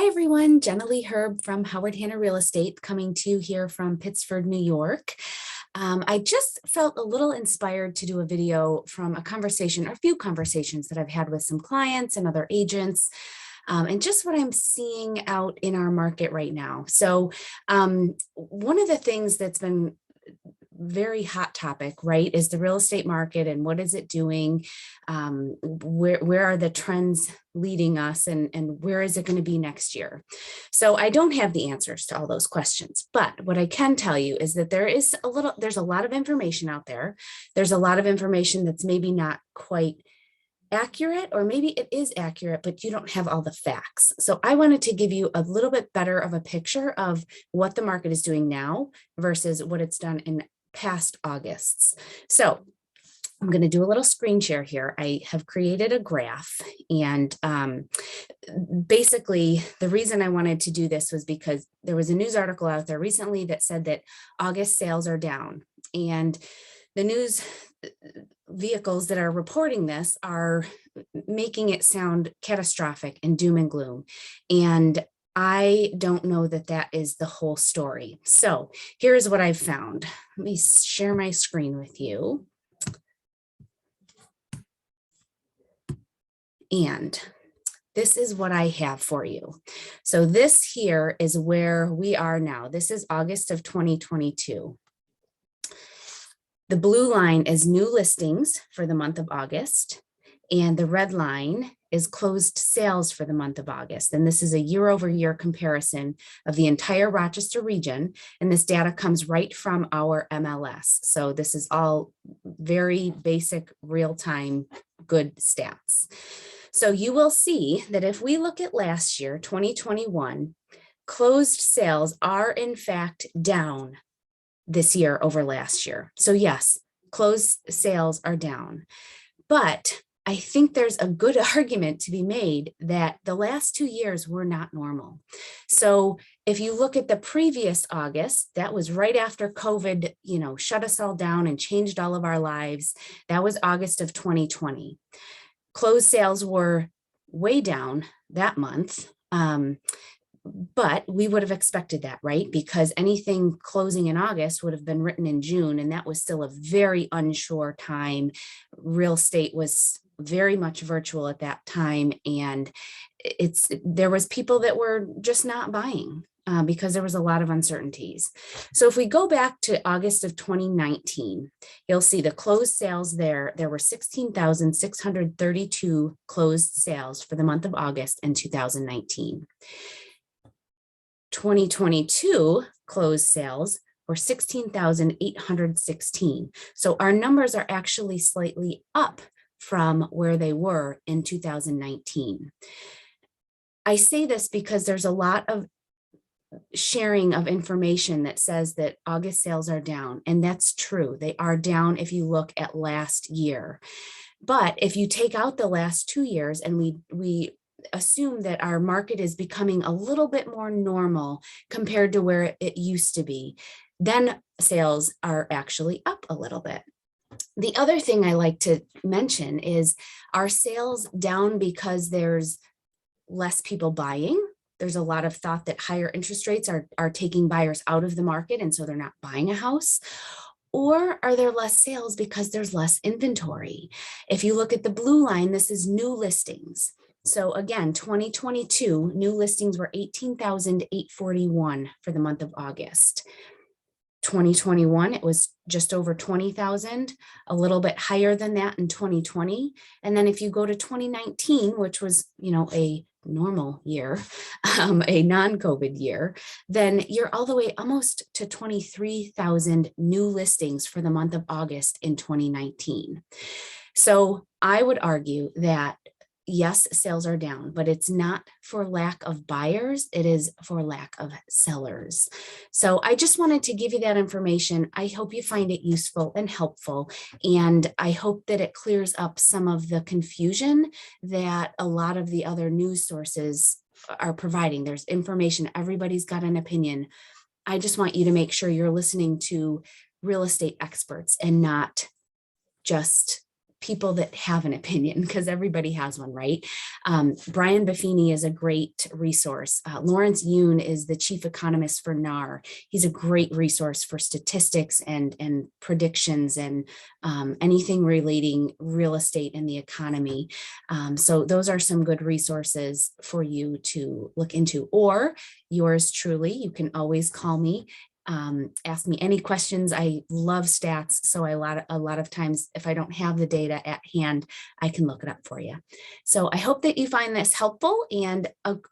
Hi everyone, Jenna Lee Herb from Howard Hanna Real Estate coming to you here from Pittsford, New York. I just felt a little inspired to do a video from a conversation or a few conversations that I've had with some clients and other agents, and just what I'm seeing out in our market right now. So one of the things that's been very hot topic, right, is the real estate market and what is it doing? Where are the trends leading us, and where is it going to be next year? So I don't have the answers to all those questions, but what I can tell you is that there's a lot of information out there. There's a lot of information that's maybe not quite accurate, or maybe it is accurate, but you don't have all the facts. So I wanted to give you a little bit better of a picture of what the market is doing now versus what it's done in past Augusts. So I'm going to do a little screen share here. I have created a graph, and basically the reason I wanted to do this was because there was a news article out there recently that said that August sales are down, and the news vehicles that are reporting this are making it sound catastrophic and doom and gloom. And I don't know that that is the whole story. So here's what I've found. Let me share my screen with you. And this is what I have for you. So this here is where we are now. This is August of 2022. The blue line is new listings for the month of August, and the red line is closed sales for the month of August. And this is a year-over-year comparison of the entire Rochester region, and this data comes right from our MLS. So this is all very basic, real-time, good stats. So you will see that if we look at last year, 2021, closed sales are in fact down this year over last year. So yes, closed sales are down, but I think there's a good argument to be made that the last 2 years were not normal. So if you look at the previous August, that was right after COVID, shut us all down and changed all of our lives. That was August of 2020. Closed sales were way down that month. But we would have expected that, right? Because anything closing in August would have been written in June, and that was still a very unsure time. Real estate was very much virtual at that time, and there was people that were just not buying because there was a lot of uncertainties. So if we go back to August of 2019, you'll see the closed sales there. There were 16,632 closed sales for the month of August in 2019. 2022 closed sales were 16,816. So our numbers are actually slightly up from where they were in 2019. I say this because there's a lot of sharing of information that says that August sales are down, and that's true. They are down if you look at last year. But if you take out the last 2 years and we assume that our market is becoming a little bit more normal compared to where it used to be, then sales are actually up a little bit. The other thing I like to mention is, are sales down because there's less people buying? There's a lot of thought that higher interest rates are taking buyers out of the market, and so they're not buying a house. Or are there less sales because there's less inventory? If you look at the blue line, this is new listings. So again, 2022 new listings were 18,841 for the month of August. 2021, it was just over 20,000, a little bit higher than that in 2020. And then if you go to 2019, which was, a normal year, a non-COVID year, then you're all the way almost to 23,000 new listings for the month of August in 2019. So I would argue that yes, sales are down, but it's not for lack of buyers. It is for lack of sellers. So I just wanted to give you that information. I hope you find it useful and helpful. And I hope that it clears up some of the confusion that a lot of the other news sources are providing. There's information. Everybody's got an opinion. I just want you to make sure you're listening to real estate experts and not just people that have an opinion, because everybody has one, right? Brian Buffini is a great resource. Lawrence Yoon is the chief economist for NAR. He's a great resource for statistics and predictions and anything relating real estate and the economy. So those are some good resources for you to look into. Or yours truly, you can always call me. Ask me any questions. I love stats. So a lot of times, if I don't have the data at hand, I can look it up for you. So I hope that you find this helpful. And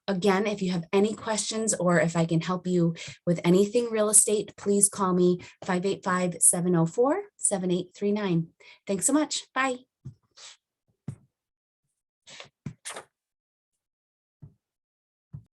again, if you have any questions or if I can help you with anything real estate, please call me 585-704-7839. Thanks so much. Bye.